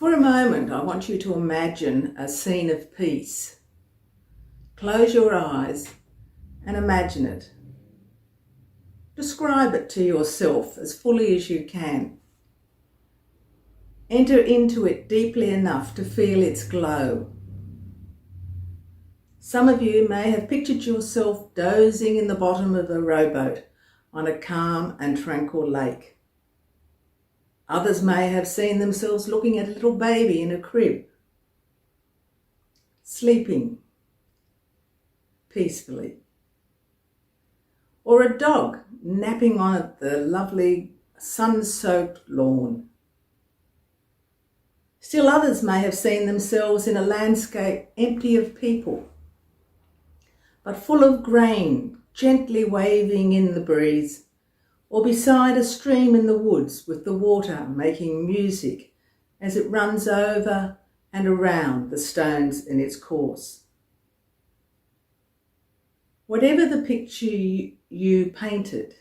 For a moment, I want you to imagine a scene of peace. Close your eyes and imagine it. Describe it to yourself as fully as you can. Enter into it deeply enough to feel its glow. Some of you may have pictured yourself dozing in the bottom of a rowboat on a calm and tranquil lake. Others may have seen themselves looking at a little baby in a crib, sleeping peacefully. Or a dog napping on the lovely sun-soaked lawn. Still others may have seen themselves in a landscape empty of people, but full of grain gently waving in the breeze, or beside a stream in the woods with the water making music as it runs over and around the stones in its course. Whatever the picture you painted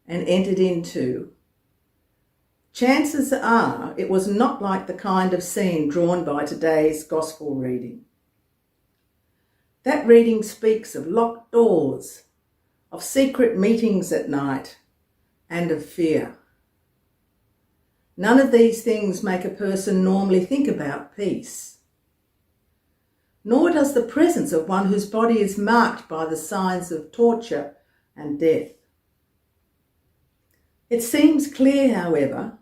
and entered into, chances are it was not like the kind of scene drawn by today's gospel reading. That reading speaks of locked doors, of secret meetings at night, and of fear. None of these things make a person normally think about peace. Nor does the presence of one whose body is marked by the signs of torture and death. It seems clear, however,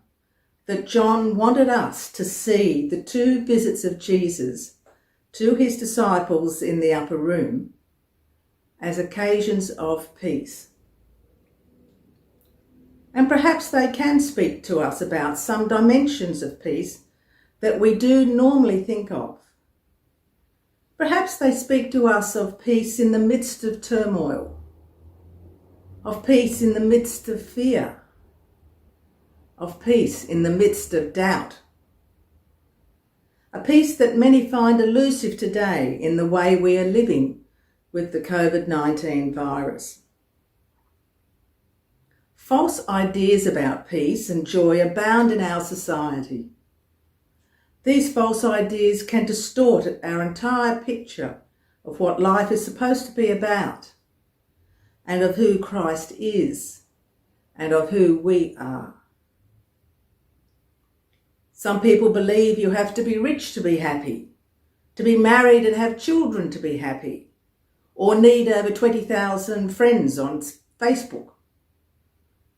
that John wanted us to see the two visits of Jesus to his disciples in the upper room as occasions of peace. And perhaps they can speak to us about some dimensions of peace that we do normally think of. Perhaps they speak to us of peace in the midst of turmoil, of peace in the midst of fear, of peace in the midst of doubt. A peace that many find elusive today in the way we are living with the COVID-19 virus. False ideas about peace and joy abound in our society. These false ideas can distort our entire picture of what life is supposed to be about, and of who Christ is, and of who we are. Some people believe you have to be rich to be happy, to be married and have children to be happy, or need over 20,000 friends on Facebook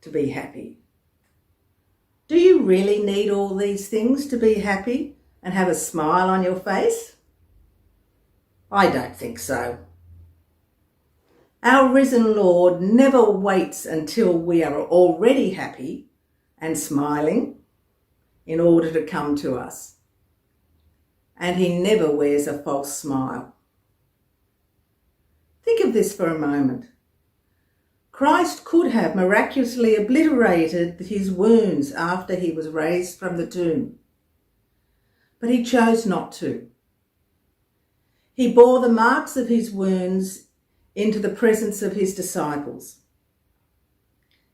to be happy. Do you really need all these things to be happy and have a smile on your face? I don't think so. Our risen Lord never waits until we are already happy and smiling in order to come to us. And he never wears a false smile. Think of this for a moment. Christ could have miraculously obliterated his wounds after he was raised from the tomb, but he chose not to. He bore the marks of his wounds into the presence of his disciples.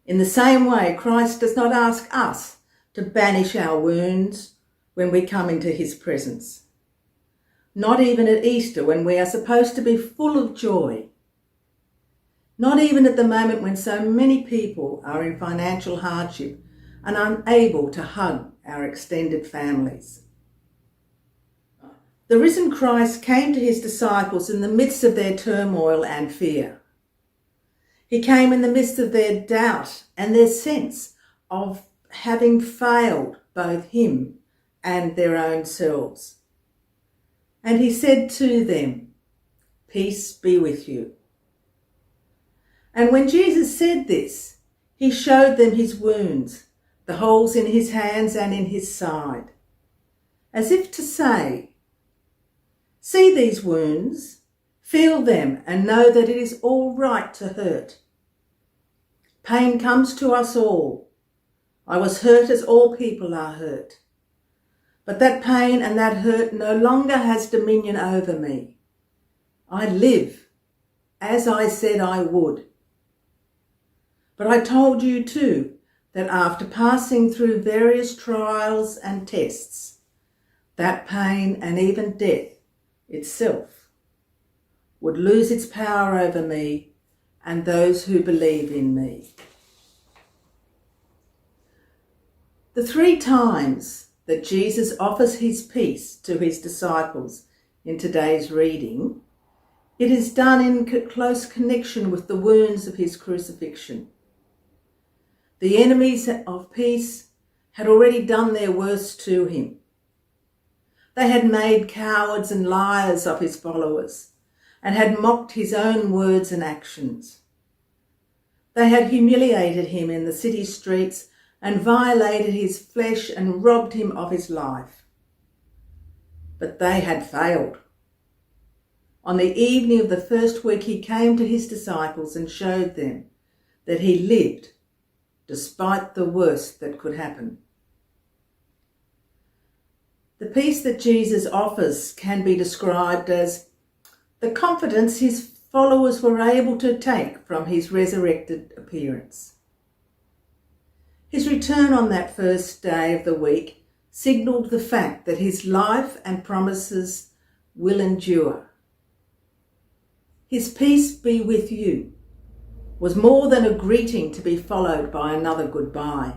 In the same way, Christ does not ask us to banish our wounds when we come into his presence. Not even at Easter, when we are supposed to be full of joy. Not even at the moment when so many people are in financial hardship and unable to hug our extended families. The risen Christ came to his disciples in the midst of their turmoil and fear. He came in the midst of their doubt and their sense of having failed both him and their own selves. And he said to them, "Peace be with you." And when Jesus said this, he showed them his wounds, the holes in his hands and in his side, as if to say, "See these wounds, feel them, and know that it is all right to hurt. Pain comes to us all. I was hurt as all people are hurt. But that pain and that hurt no longer has dominion over me. I live as I said I would. But I told you too that after passing through various trials and tests, that pain and even death itself would lose its power over me and those who believe in me. The 3 times that Jesus offers his peace to his disciples in today's reading, it is done in close connection with the wounds of his crucifixion. The enemies of peace had already done their worst to him. They had made cowards and liars of his followers and had mocked his own words and actions. They had humiliated him in the city streets and violated his flesh and robbed him of his life. But they had failed. On the evening of the first week, he came to his disciples and showed them that he lived despite the worst that could happen. The peace that Jesus offers can be described as the confidence his followers were able to take from his resurrected appearance. His return on that first day of the week signalled the fact that his life and promises will endure. His peace be with you was more than a greeting to be followed by another goodbye.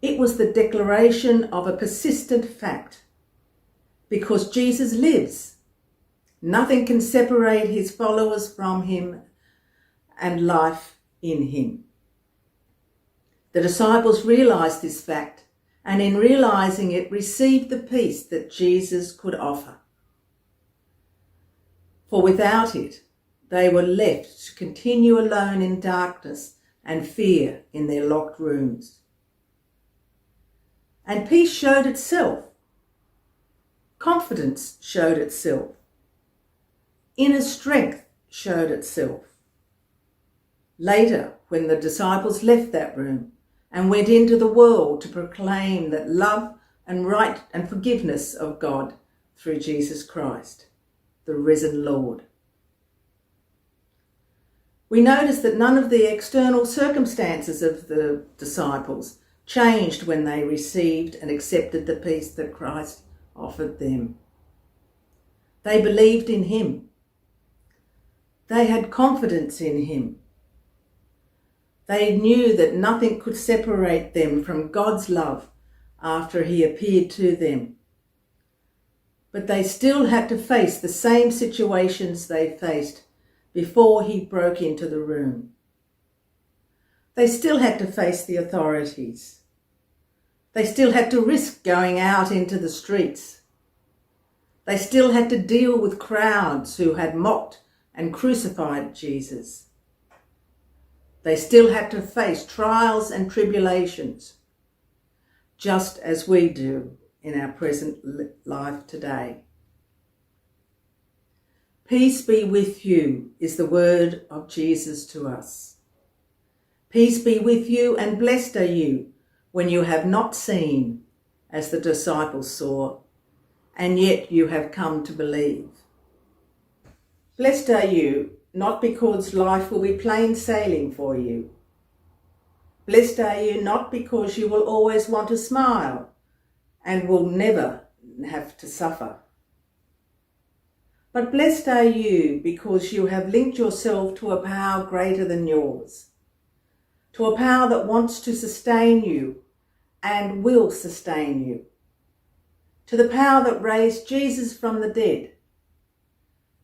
It was the declaration of a persistent fact. Because Jesus lives, nothing can separate his followers from him and life in him. The disciples realised this fact, and in realising it, received the peace that Jesus could offer. For without it, they were left to continue alone in darkness and fear in their locked rooms. And peace showed itself. Confidence showed itself. Inner strength showed itself. Later, when the disciples left that room and went into the world to proclaim that love and right and forgiveness of God through Jesus Christ, the risen Lord. We notice that none of the external circumstances of the disciples changed when they received and accepted the peace that Christ offered them. They believed in him. They had confidence in him. They knew that nothing could separate them from God's love after he appeared to them. But they still had to face the same situations they faced before he broke into the room. They still had to face the authorities. They still had to risk going out into the streets. They still had to deal with crowds who had mocked and crucified Jesus. They still had to face trials and tribulations, just as we do in our present life today. Peace be with you is the word of Jesus to us. Peace be with you, and blessed are you when you have not seen, as the disciples saw, and yet you have come to believe. Blessed are you, not because life will be plain sailing for you. Blessed are you not because you will always want to smile and will never have to suffer. But blessed are you because you have linked yourself to a power greater than yours, to a power that wants to sustain you and will sustain you, to the power that raised Jesus from the dead,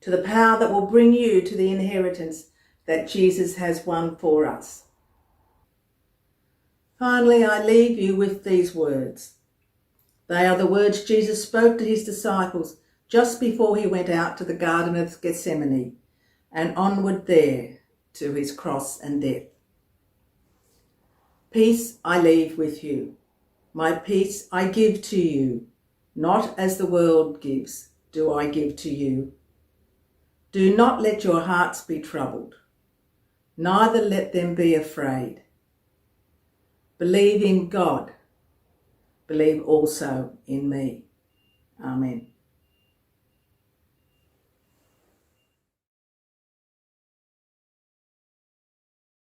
to the power that will bring you to the inheritance that Jesus has won for us. Finally, I leave you with these words. They are the words Jesus spoke to his disciples just before he went out to the Garden of Gethsemane and onward there to his cross and death. Peace I leave with you. My peace I give to you. Not as the world gives, do I give to you. Do not let your hearts be troubled, neither let them be afraid. Believe in God. Believe also in me. Amen.